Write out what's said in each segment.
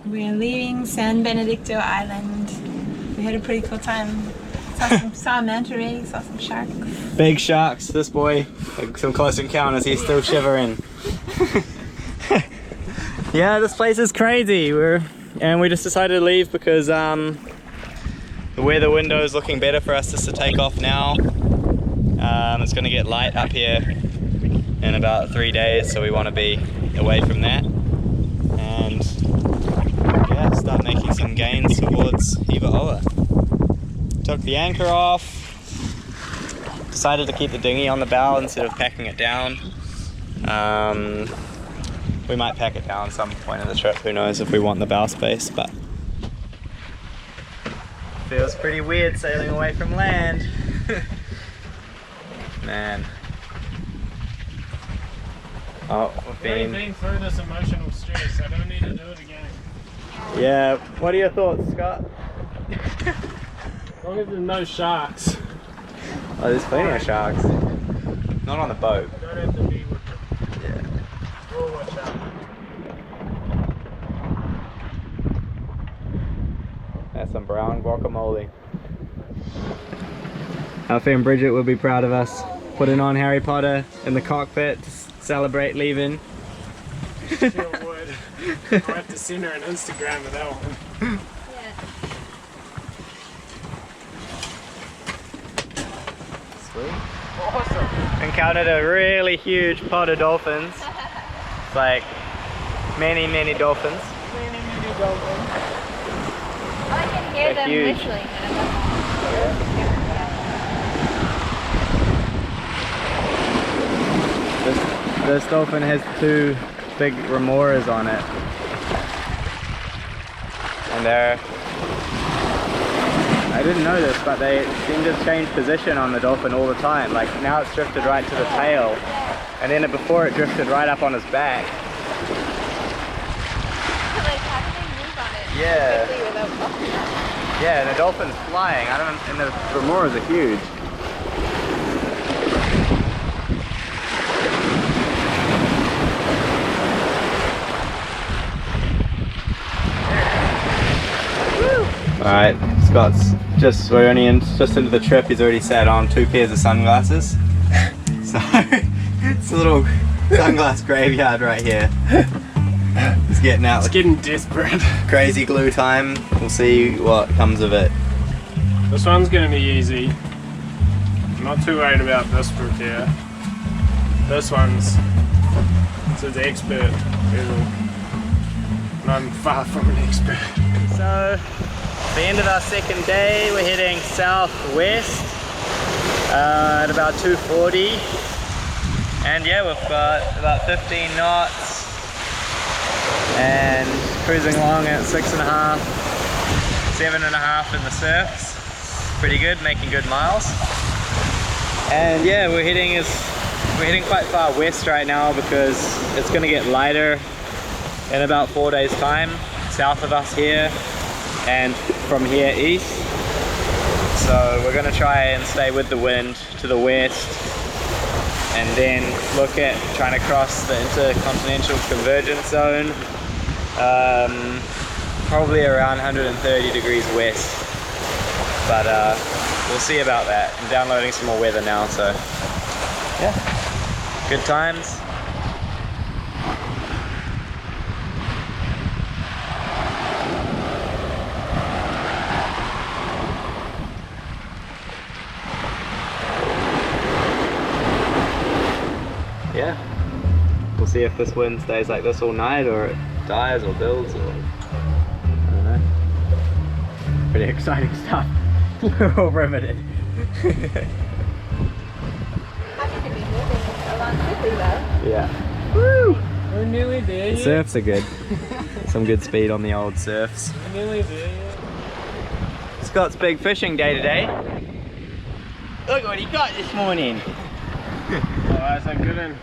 We're leaving San Benedicto Island. We had a pretty cool time. Saw a manta ray, saw some sharks. Big sharks. This boy, like some close encounters, he's still shivering. Yeah, this place is crazy. We just decided to leave because the weather window is looking better for us just to take off now. It's going to get light up here in about 3 days, so we want to be away from that. And yeah, start making some gains towards Equator. Took the anchor off, decided to keep the dinghy on the bow instead of packing it down. We might pack it down some point in the trip, who knows if we want the bow space, but feels pretty weird sailing away from land. Man. Oh, we've been through this emotional stress. I don't need to do it again. Yeah, what are your thoughts, Scott? As long as there's no sharks. Oh, there's plenty of sharks. Not on the boat. You don't have to be with them. Yeah. We'll watch out. That's some brown guacamole. Our friend Bridget will be proud of us putting on Harry Potter in the cockpit to celebrate leaving. Sure would. I'll have to send her an Instagram of that one. Sweet. Awesome. Encountered a really huge pod of dolphins. It's like many dolphins. Many dolphins. I can hear them huge. whistling. This dolphin has 2 big remoras on it. And I didn't know this, but they seem to change position on the dolphin all the time. Like now it's drifted right to the tail, and then before it drifted right up on his back. Like, how do they move on it? Yeah. Quickly without bumping up? Yeah, and the dolphin's flying. And the remoras are huge. Alright, Scott's we're only just into the trip. He's already sat on 2 pairs of sunglasses. So it's a little sunglass graveyard right here. He's getting out. It's getting desperate. Crazy glue time. We'll see what comes of it. This one's going to be easy. I'm not too worried about this group here. This one's an expert level. And I'm far from an expert. So, the end of our second day, we're heading southwest at about 2:40, and yeah, we've got about 15 knots and cruising along at 6.5, 7.5 in the surfs. Pretty good, making good miles. And yeah, we're heading quite far west right now because it's going to get lighter in about 4 days time, south of us here, and from here east. So we're going to try and stay with the wind to the west, and then look at trying to cross the intercontinental convergence zone, probably around 130 degrees west, but we'll see about that. I'm downloading some more weather now, so yeah, good times. Yeah, we'll see if this wind stays like this all night, or it dies or builds, or I don't know. Pretty exciting stuff. We're all riveted. Happy to be moving along quickly though. Yeah. Woo! We're nearly there yet. Surfs are good. Some good speed on the old surfs. We're nearly there yet. Scott's big fishing day today. Look what he got this morning. Alright, so good in.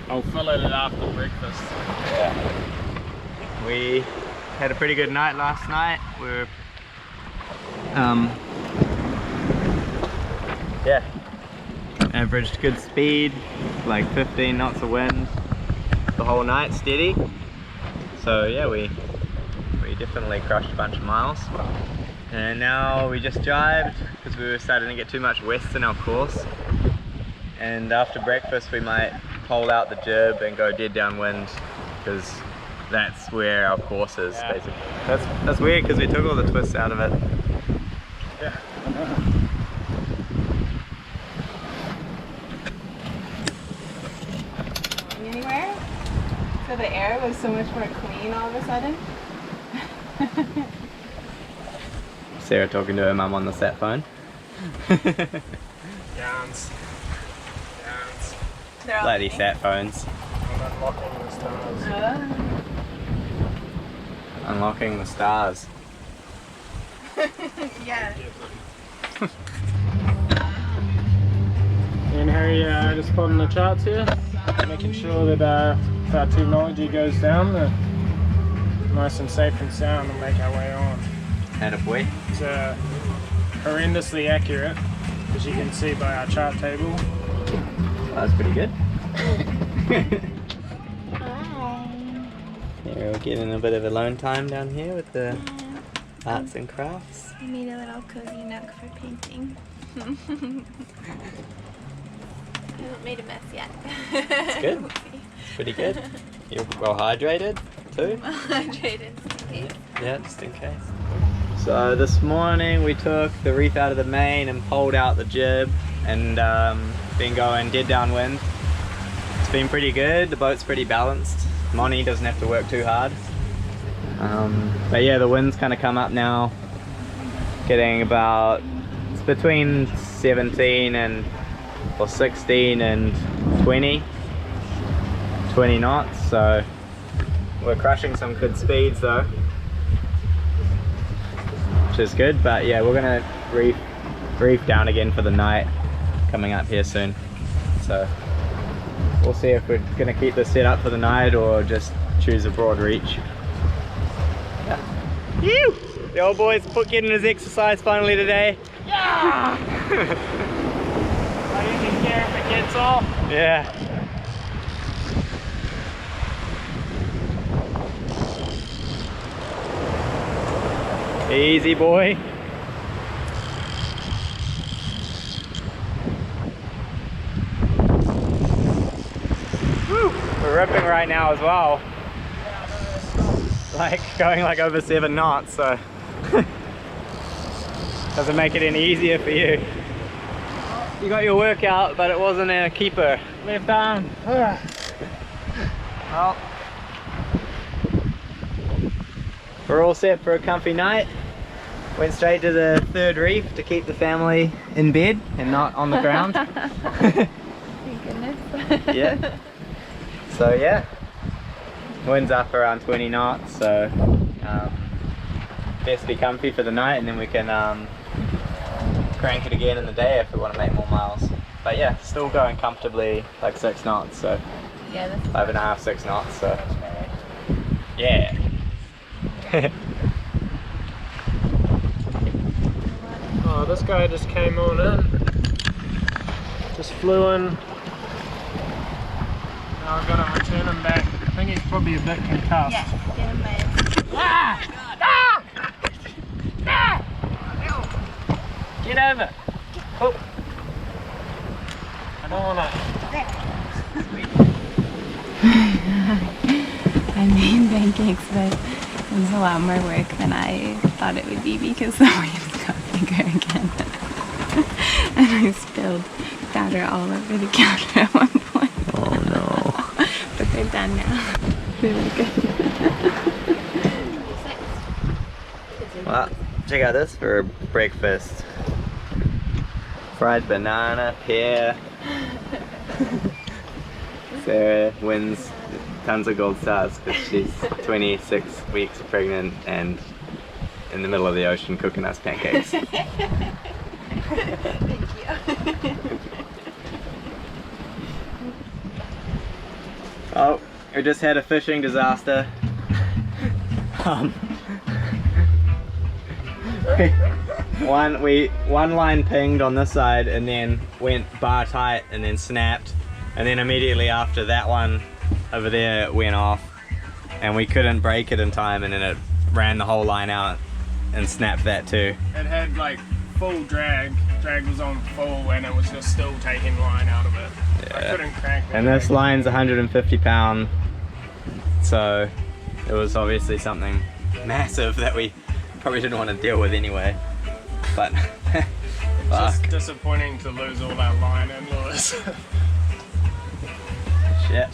I'll fill it after breakfast. Yeah. We had a pretty good night last night. We're yeah, averaged good speed, like 15 knots of wind the whole night, steady. So yeah, we We definitely crushed a bunch of miles. And now we just jibed because we were starting to get too much west in our course. And after breakfast we might hold out the jib and go dead downwind because that's where our course is, basically. That's weird because we took all the twists out of it. Yeah. Anywhere? So the air was so much more clean all of a sudden. Sarah talking to her mum on the sat phone. Yarns. Yarns. They're all Bloody pink. sat phones. I'm unlocking the stars. Unlocking the stars. Yeah. And Harry just plotting the charts here, making sure that if our technology goes down, they're nice and safe and sound and make our way on. Attaboy. It's horrendously accurate, as you can see by our chart table. That's pretty good. Yeah, we're getting a bit of alone time down here with the arts and crafts. I made a little cozy nook for painting. I haven't made a mess yet. It's good. It's pretty good. You're well hydrated too? Well hydrated, just in case. Yeah, just in case. So this morning we took the reef out of the main and pulled out the jib and been going dead downwind. It's been pretty good, the boat's pretty balanced. Moni doesn't have to work too hard. But yeah, the wind's kind of come up now. Getting about, it's between 17 and, or 16 and 20 knots, so we're crushing some good speeds though, which is good. But yeah, we're gonna reef down again for the night coming up here soon, so we'll see if we're gonna keep this set up for the night or just choose a broad reach. Yeah. Phew! The old boy's getting his exercise finally today. Yeah! I didn't care if it gets off. Yeah. Easy boy. Woo! We're ripping right now as well. Like going like over 7 knots, so doesn't make it any easier for you. You got your workout, but it wasn't a keeper. Left arm. Well, we're all set for a comfy night. Went straight to the third reef to keep the family in bed and not on the ground. Thank goodness. Yeah. So yeah, wind's up around 20 knots, so best be comfy for the night, and then we can crank it again in the day if we want to make more miles. But yeah, still going comfortably like 6 knots, so Yeah, that's 5.5, 6 knots, so yeah. Oh, this guy just came on in. Just flew in. Now I've got to return him back. I think he's probably a bit concussed. yeah, get him by Ah! Ah! Ah! Get over. Oh. I don't want to. I made pancakes, but it was a lot more work than I thought it would be because the waves got bigger again. And I spilled batter all over the counter at one point. Oh no. But they're done now. Really good. Well, check out this for breakfast. Fried banana, pear. Sarah wins tons of gold stars because she's 26 weeks pregnant and in the middle of the ocean cooking us pancakes. Thank you. Oh, we just had a fishing disaster. One line pinged on this side and then went bar tight and then snapped, and then immediately after that one over there it went off and we couldn't break it in time, and then it ran the whole line out and snapped that too. It had like full drag. Drag was on full and it was just still taking line out of it. Yeah. I couldn't crank it. And this line's 150 pound, so it was obviously something massive that we probably didn't want to deal with anyway. But Just fuck. disappointing to lose all that line and lures. Shit.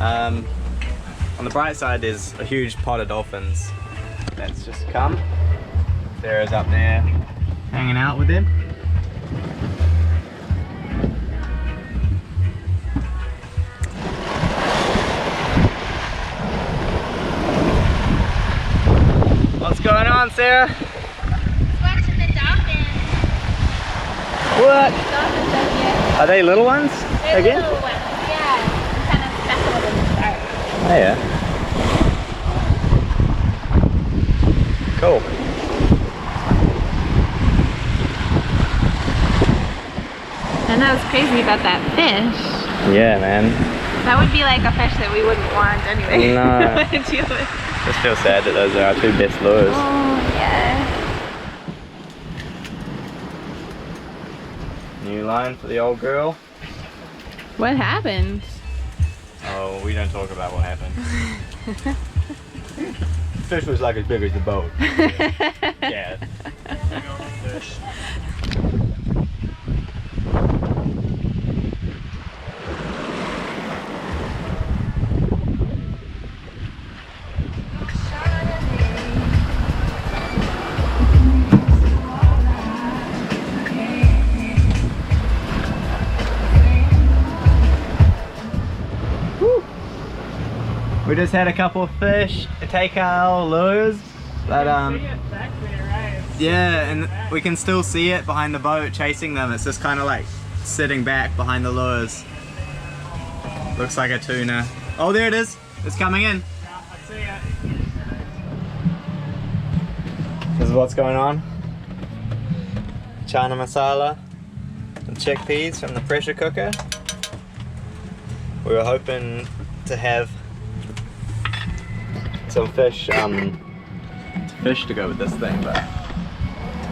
On the bright side, there's a huge pod of dolphins that's just come. Sarah's up there hanging out with them. What's going on, Sarah? Watching the dolphins. What? Dolphins up here. Are they little ones They're again? little ones. Yeah. I'm kind of special with them to start. Oh yeah. Cool. And that was crazy about that fish. Yeah, man. That would be like a fish that we wouldn't want anyway. No. Deal with. Just feel sad that those are our two best lures. Oh, yeah. New line for the old girl. What happened? Oh, we don't talk about what happened. Fish was like as big as the boat. Yeah. Fish. We just had a couple of fish to take our lures, but yeah, and we can still see it behind the boat chasing them. It's just kind of like sitting back behind the lures. Looks like a tuna. Oh, there it is. It's coming in. I see it. This is what's going on. Chana masala and chickpeas from the pressure cooker. We were hoping to have some fish to go with this thing, but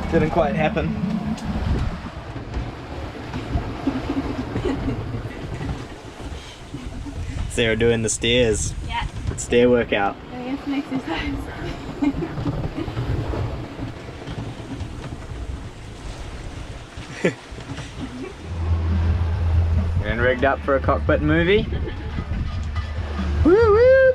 didn't quite happen. Sarah doing the stairs. Yeah. Stair workout. I guess an exercise. And rigged up for a cockpit movie. Woo woo!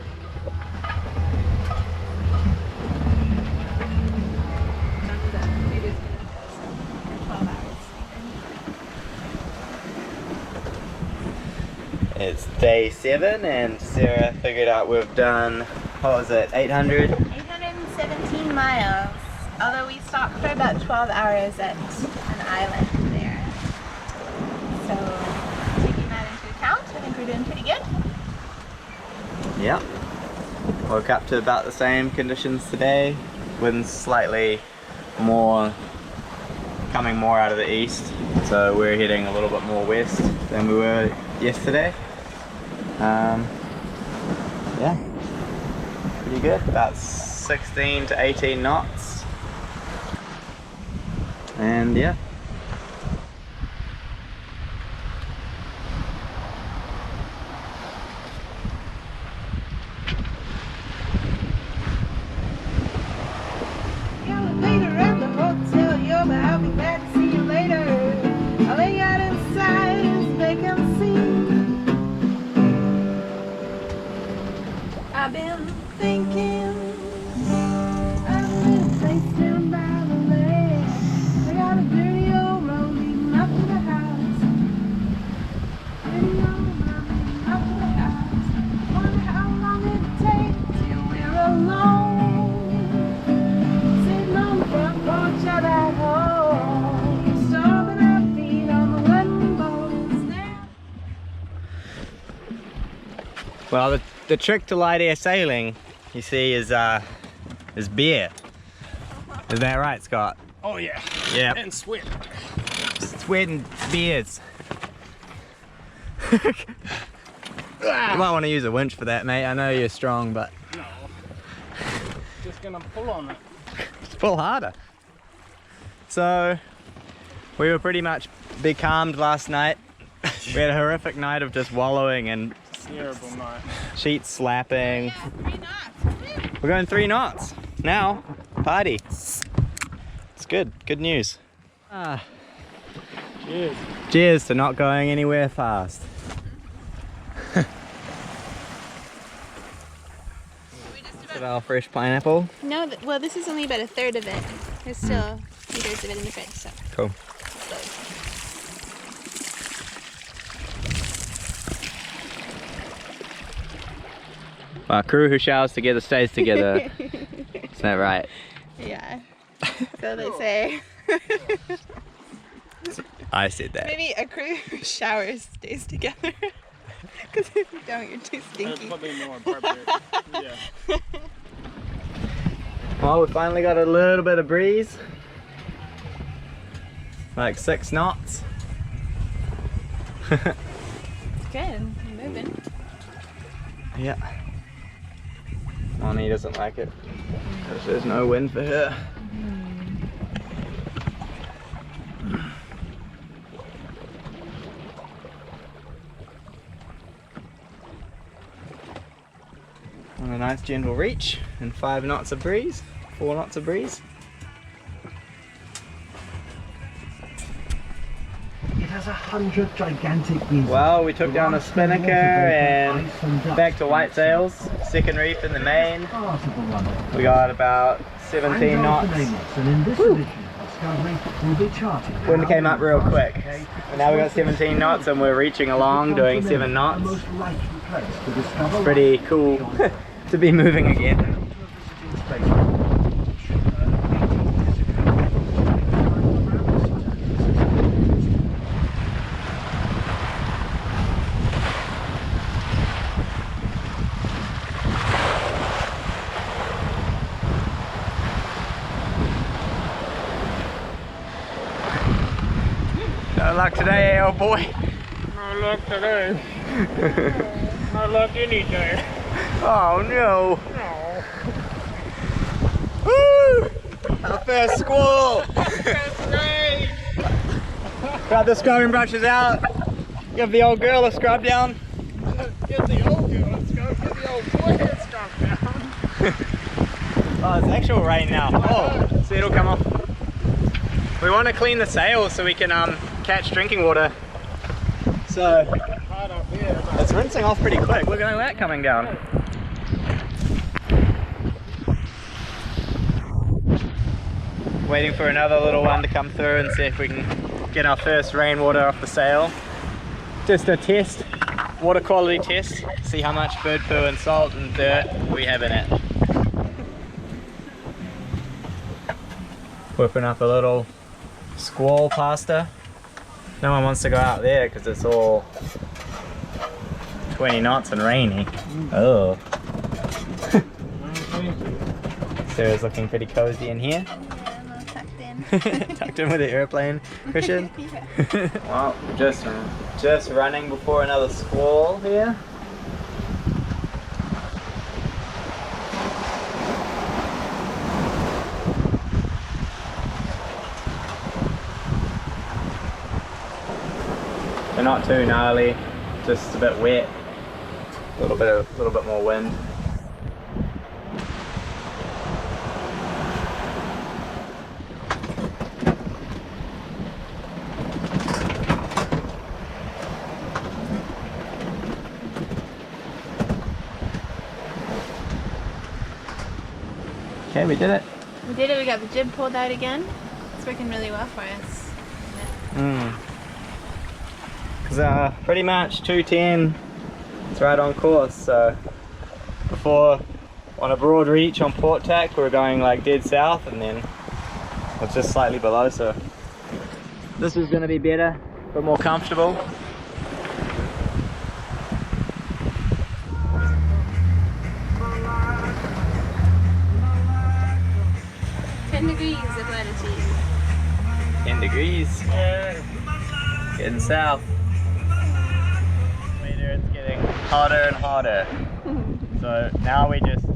It's day 7 and Sarah figured out we've done, what was it, 800? 817 miles. Although we stopped for about 12 hours at an island there. So, taking that into account, I think we're doing pretty good. Yep. Woke up to about the same conditions today. Wind's slightly more, coming more out of the east. So we're heading a little bit more west than we were yesterday. Yeah, pretty good. About 16 to 18 knots. And yeah. Elevator at the hotel, you'll be glad to see you later. I'll lay out inside this vacancy. I've been thinking of a little place down by the lake. They got a dirty old road leading up to the house. Dirty old road leading up to the house. Wonder how long it takes till we're alone. Sitting on the front porch of that home, stomping our feet on the wooden boards now. Well, the trick to light air sailing, you see, is beer. Is that right, Scott? Oh yeah. Yeah. And sweat. Sweat and beers. You might want to use a winch for that, mate. I know you're strong, but No. just gonna pull on it. Just pull harder. So we were pretty much becalmed last night. We had a horrific night of just wallowing and Terrible night. sheets slapping. Yeah, 3 knots. We're going 3 knots. Now, party. It's good. Good news. Cheers. Cheers to not going anywhere fast. Is it our fresh pineapple? No, well, this is only about a third of it. There's still 2/3 of it in the fridge, so. Cool. Our crew who showers together stays together. Isn't that right? Yeah. So they say. I said that. Maybe a crew who showers stays together. Because if you don't, you're too That's stinky. probably more appropriate. Yeah. Well, we finally got a little bit of breeze. Like 6 knots. It's good. You're moving. Yeah. Mommy doesn't like it because there's no wind for her. On a nice gentle reach and 5 knots of breeze, 4 knots of breeze. It has 100 gigantic geysers. Well, we took down a spinnaker and back to whitetails, second reef in the main. We got about 17 knots. And in this edition of Discovery, we'll be charting. Wind came up real quick. And now we got 17 knots and we're reaching along doing 7 knots. It's pretty cool to be moving again. No luck today, old boy. No luck today. No luck any day. Oh no. No. Woo! Our first squall. Got the scrubbing brushes out. Give the old girl a scrub down. Get the old girl, let's go. Get the old boy, let's go down. Oh, it's actual rain now. Oh, see, it'll come off. We want to clean the sails so we can catch drinking water. So Hard up here, but it's rinsing off pretty quick. Look at that coming down. Waiting for another little one to come through and see if we can get our first rainwater off the sail. Just a test, water quality test, see how much bird poo and salt and dirt we have in it. Whipping up a little squall pasta. No one wants to go out there because it's all 20 knots and rainy. Oh. Sarah's looking pretty cozy in here. Tucked in. Tucked in with the airplane cushion. Yeah. Well, just running before another squall here. They're not too gnarly, just a bit wet. A little bit more wind. Okay, we did it. We did it. We got the jib pulled out again. It's working really well for us. Because pretty much 210, it's right on course. So before on a broad reach on port tack, we were going like dead south, and then it's just slightly below. So this is going to be better, a bit more comfortable. Degrees of latitude. 10 degrees. Getting south. Later it's getting hotter and hotter. So now we just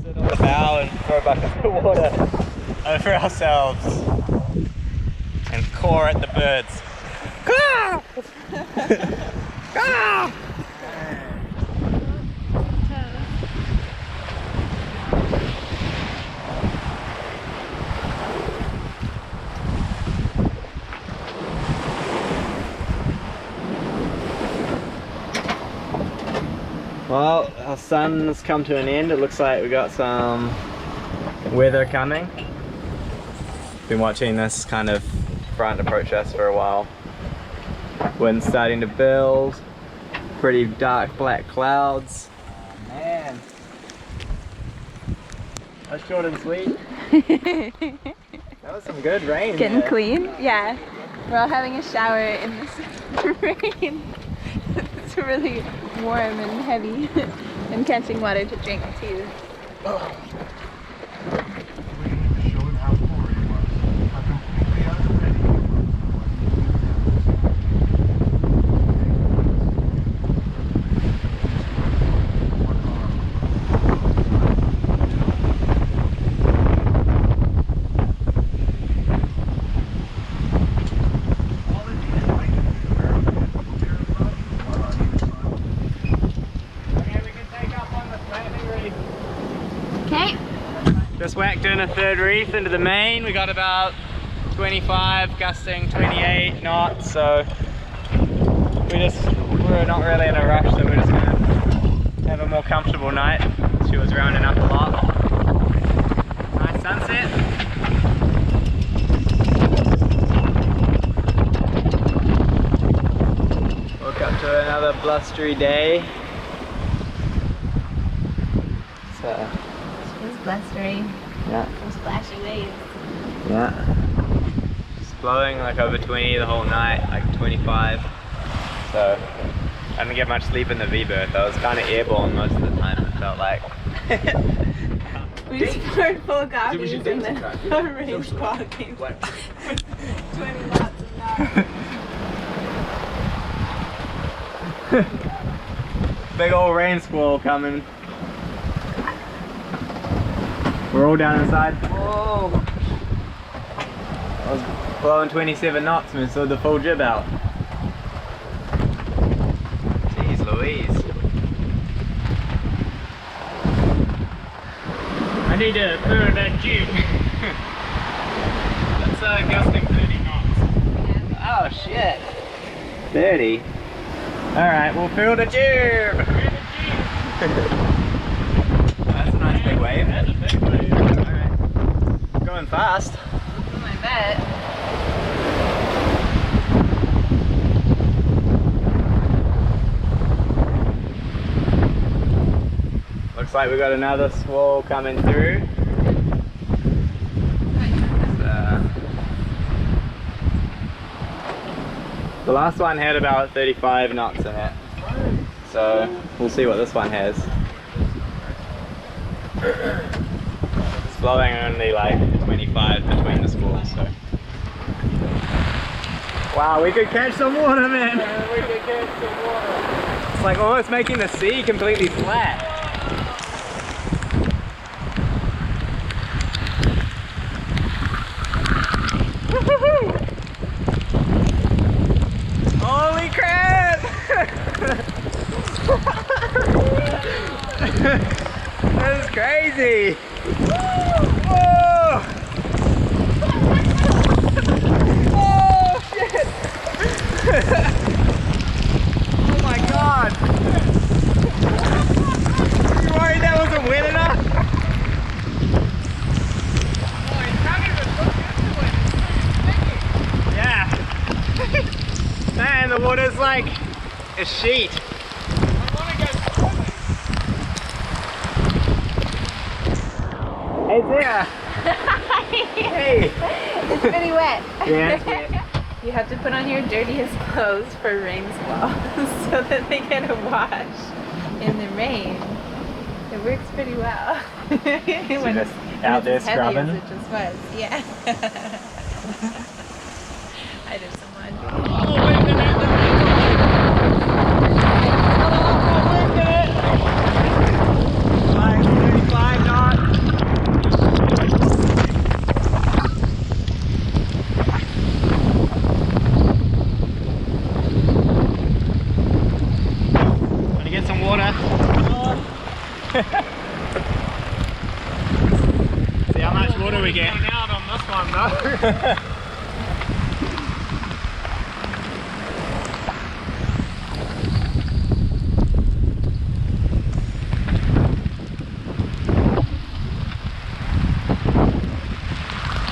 sit on the bow and throw buckets of water over ourselves and caw at the birds. Caw! Caw! Well, our sun's come to an end. It looks like we got some weather coming. Been watching this kind of front approach us for a while. Wind's starting to build. Pretty dark black clouds. Oh, man. That's short and sweet. That was some good rain. Getting there. clean? Yeah. We're all having a shower in this rain. It's really warm and heavy. And catching water to drink too. Just whacked in a third reef into the main. We got about 25, gusting 28 knots, so we're not really in a rush, so we're just gonna have a more comfortable night. She was rounding up a lot. Nice sunset. Woke up to another blustery day. So It's blustery. yeah. Some splashy waves. Yeah. Just blowing like over 20 the whole night, like 25. So I didn't get much sleep in the V-berth. I was kind of airborne most of the time, it felt like. We just poured full of coffees and then a rain squall came with 20 knots of knots. Big old rain squall coming. We're all down inside. Whoa! I was blowing 27 knots and we saw the full jib out. Jeez Louise. I need to burn that jib. That's gusting 30 knots. Oh shit. 30? Alright, we'll fill the jib! That's a nice big wave. That's a big wave. Alright. Going fast. I bet. Looks like we got another squall coming through. The last one had about 35 knots in it. So we'll see what this one has. It's blowing only like 25 between the squalls, so. Wow, we could catch some water, man! Yeah, we could catch some water. It's like almost making the sea completely flat. Woohoo! Holy crap! That is crazy! Whoa! Oh shit! Oh my god! You worried that wasn't wet enough? Yeah. Man, the water's like a sheet. Hey there! Hey! It's pretty wet. Yeah, it's wet. You have to put on your dirtiest clothes for rain squalls so that they get a wash in the rain. It works pretty well. When just it's out there as heavy scrubbing? as it just was. Yeah. I did some laundry. Oh, wait a minute! Like 35 knots. See how much water we get. Out on this one though.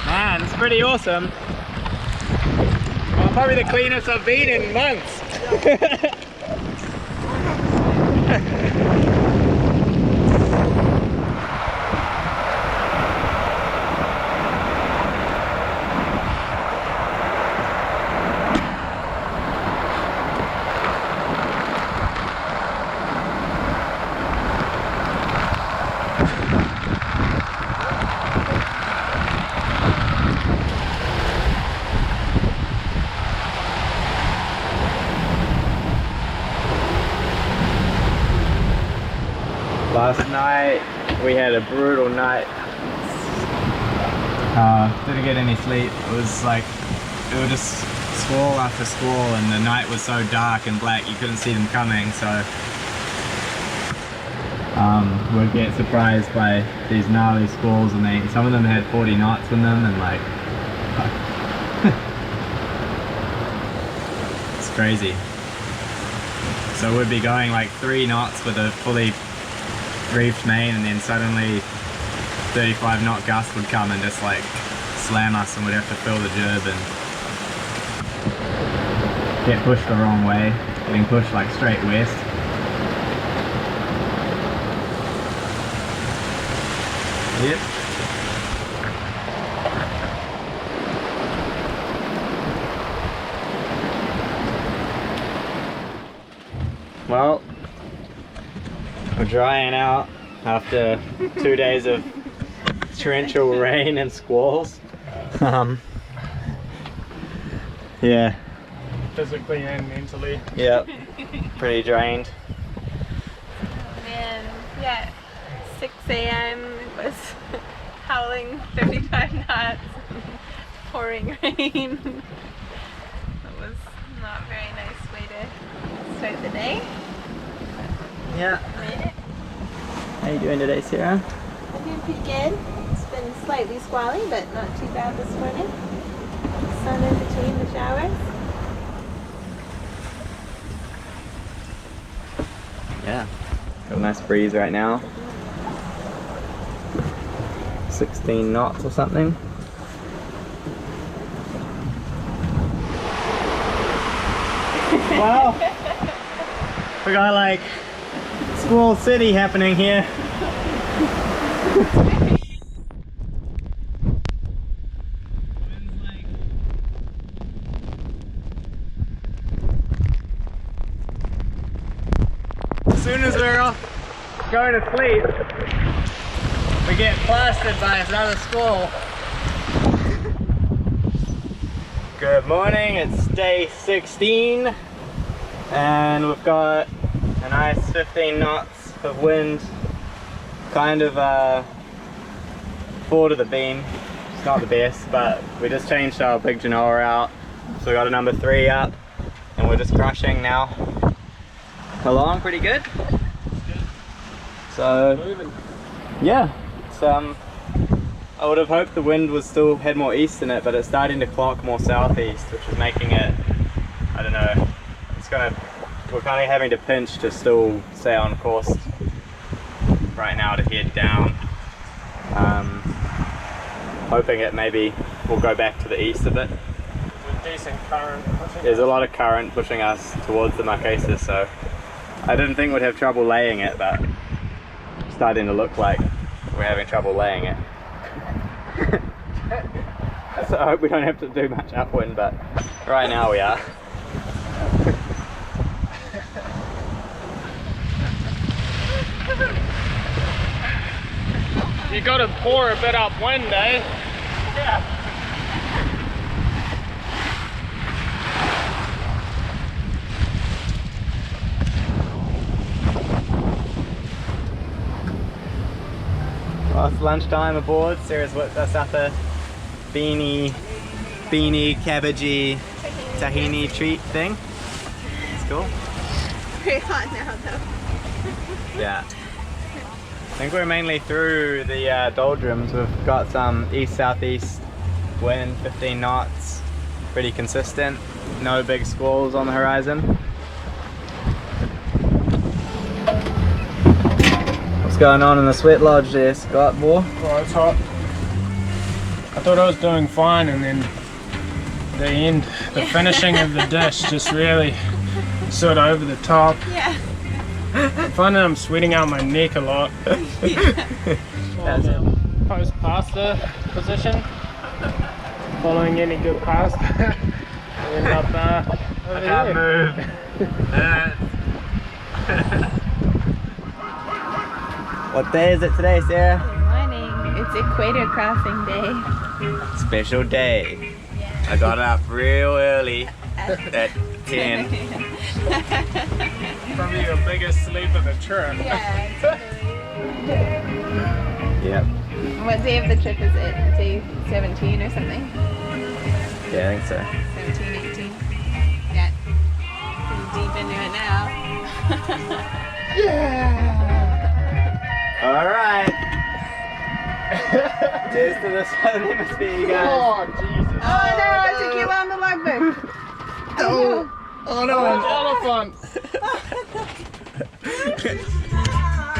Man, it's pretty awesome. Well, probably the cleanest I've been in months. Last night we had a brutal night. Didn't get any sleep. It was just squall after squall, and the night was so dark and black you couldn't see them coming, so we'd get surprised by these gnarly squalls, and some of them had 40 knots in them, and like it's crazy. So we'd be going like 3 knots with a fully reefed main, and then suddenly 35 knot gust would come and just like slam us, and we'd have to fill the jib and get pushed the wrong way, getting pushed like straight west. Yep. Well, we're drying out after 2 days of torrential rain and squalls. Yeah. Physically and mentally. Yep. Pretty drained. Oh man, yeah. 6 a.m. it was howling 35 knots, pouring rain. It was not a very nice way to start the day. Yeah. Made it. How you doing today, Sarah? I'm doing pretty good. It's been slightly squally, but not too bad this morning. Sun in between the showers. Yeah. Got a nice breeze right now. 16 knots or something. Wow. We got like Squall City happening here. As soon as we're off going to sleep, we get plastered by another squall. Good morning, it's day 16 and we've got a nice 15 knots of wind, kind of forward of the beam. It's not the best, but we just changed our big genoa out, so we got a number 3 up and we're just crushing now along pretty good. So yeah, it's I would have hoped the wind was still had more east in it, but it's starting to clock more southeast, which is making it, I don't know, we're kind of having to pinch to still stay on course right now to head down. Hoping it maybe will go back to the east a bit. Decent current. There's a lot of current pushing us towards the Marquesas, so I didn't think we'd have trouble laying it, but it's starting to look like we're having trouble laying it. So I hope we don't have to do much upwind, but right now we are. You got to pour a bit upwind, eh? Yeah. Well, it's lunchtime aboard. Sarah's whipped us up a beanie, cabbagey, tahini treat thing. It's cool. It's very hot now though. Yeah. I think we're mainly through the doldrums. We've got some east-southeast wind, 15 knots, pretty consistent. No big squalls on the horizon. What's going on in the sweat lodge there, Scott boy? Oh, it's hot. I thought I was doing fine, and then the finishing of the dish just really sort of over the top. Yeah. I'm finding I'm sweating out my neck a lot. Post pasta position. Following any good pasta. End up over can't here. move. What day is it today, Sarah? Good morning. It's Equator crossing day. Special day. I got up real early at 10. Probably your biggest sleep of the trip. Yeah. Yep. What day of the trip is it? Day 17 or something? Yeah, I think so. 17, 18. Yeah. Pretty deep into it now. Alright. Cheers to the Southern Hemisphere, you guys. Oh, Jesus. Oh no, tequila on the logbook. Oh no, Elephant.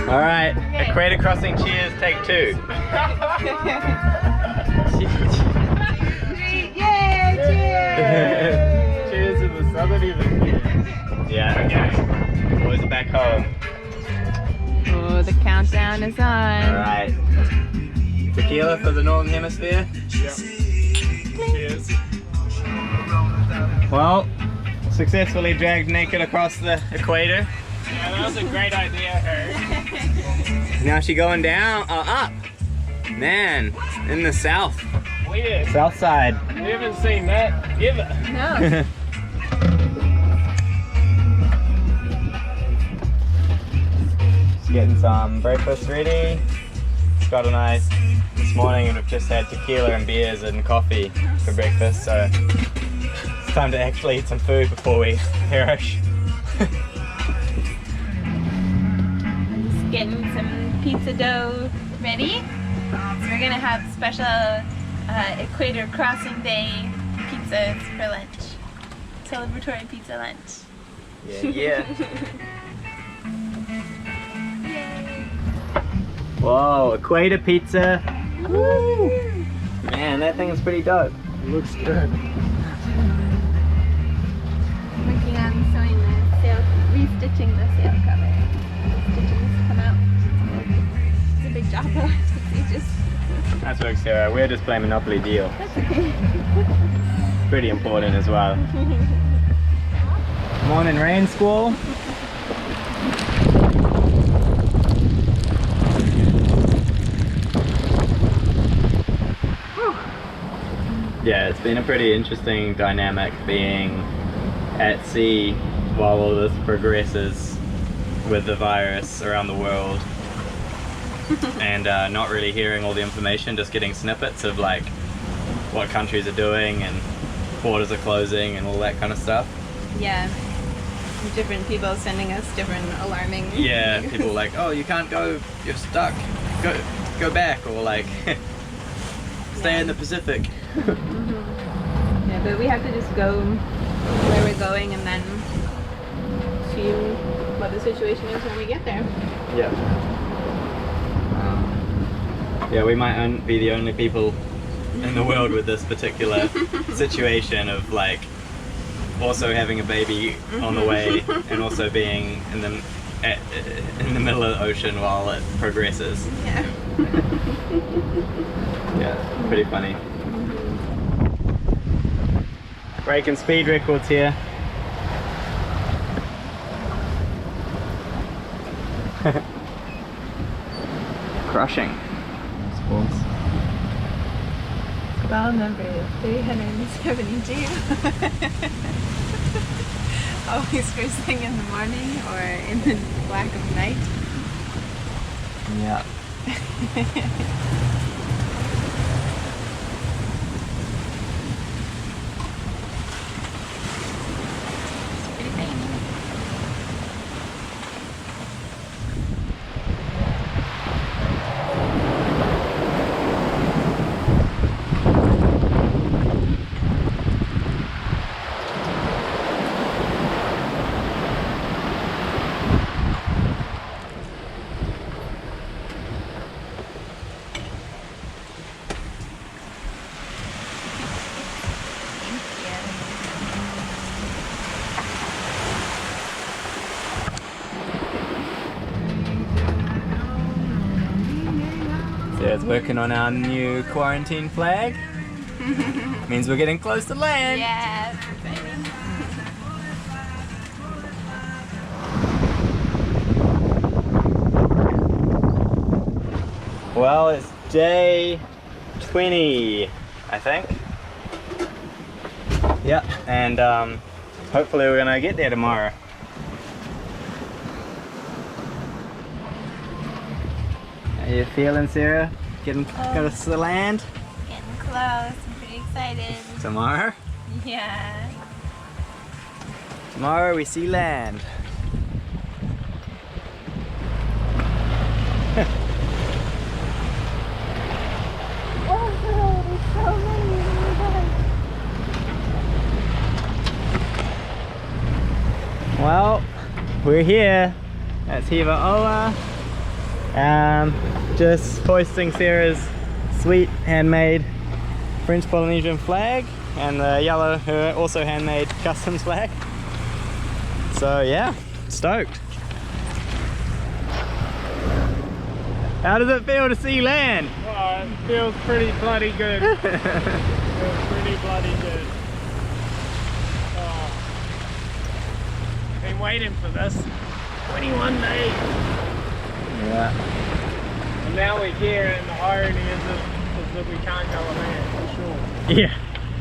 Alright, Equator crossing cheers, take 2. Yay, cheers! Cheers to the Southern Hemisphere. Yeah, okay. Boys are back home. Oh, the countdown is on. Alright. Tequila for the Northern Hemisphere. Yeah. Cheers. Well, successfully dragged naked across the equator. Yeah, that was a great idea, Harry. Now she going down, up. Man, in the south. Weird. South side. We haven't seen that ever. No. Just getting some breakfast ready. Scott and I this morning have just had tequila and beers and coffee for breakfast, so it's time to actually eat some food before we perish. Just getting some pizza dough ready. So we're gonna have special Equator crossing day pizzas for lunch. Celebratory pizza lunch. Yeah. Whoa, Equator pizza. Woo! Man, that thing is pretty dope. It looks good. Working on sewing the sail, restitching the sail cover. Stitchings come out. It's a big job though. It's just Nice work, Sarah. We're just playing Monopoly Deal. Pretty important as well. Morning rain squall. Yeah, it's been a pretty interesting dynamic being at sea while all this progresses with the virus around the world. And not really hearing all the information, just getting snippets of like what countries are doing and borders are closing and all that kind of stuff. yeah. Different people sending us different alarming. Yeah, people like, oh, you can't go, you're stuck, go back, or like stay in the Pacific. Yeah, but we have to just go where we're going and then see what the situation is when we get there. Yeah. Yeah, we might be the only people in the world with this particular situation of like also having a baby on the way and also being in the middle of the ocean while it progresses. Yeah. Yeah, pretty funny. Breaking speed records here. Crushing. Squalls. Squall number 372. Always first thing in the morning or in the black of night. Yeah. Pretty tiny. Sarah's working on our new quarantine flag. Means we're getting close to land. Yeah, it's exciting. Well, it's day 20, I think. Yep, and hopefully we're gonna get there tomorrow. How you feeling, Sarah? Getting close to the land? Getting close. I'm pretty excited. Tomorrow? Yeah. Tomorrow we see land. Well, we're here. That's Hiva Oa. Just hoisting Sarah's sweet handmade French Polynesian flag and the yellow, her also handmade customs flag. So yeah, stoked. How does it feel to see land? Oh, it feels pretty bloody good. It feels pretty bloody good. Oh. Been waiting for this 21 days. Yeah. And now we're here, and the irony is that we can't go on land for sure. Yeah.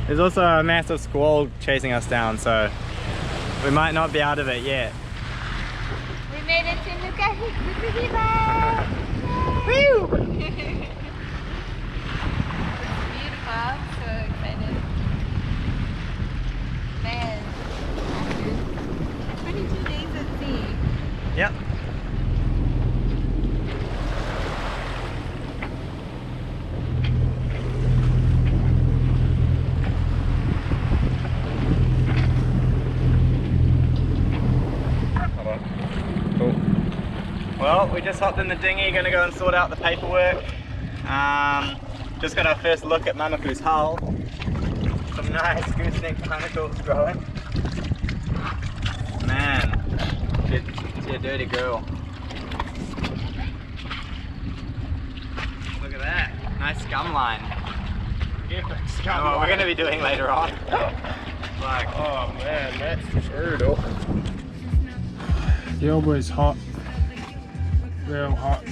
There's also a massive squall chasing us down, so we might not be out of it yet. We made it to Nukahiva! Woo! It's beautiful. I'm so excited. Man, after 22 days at sea. Yep. Cool. Well, we just hopped in the dinghy, gonna go and sort out the paperwork. Just got our first look at Mamaku's hull. Some nice gooseneck barnacles growing. Man, she's a dirty girl. Look at that, nice scum line. Yeah, What we're gonna be doing later on. Like, oh man, that's brutal. The elbow's hot. Real hot.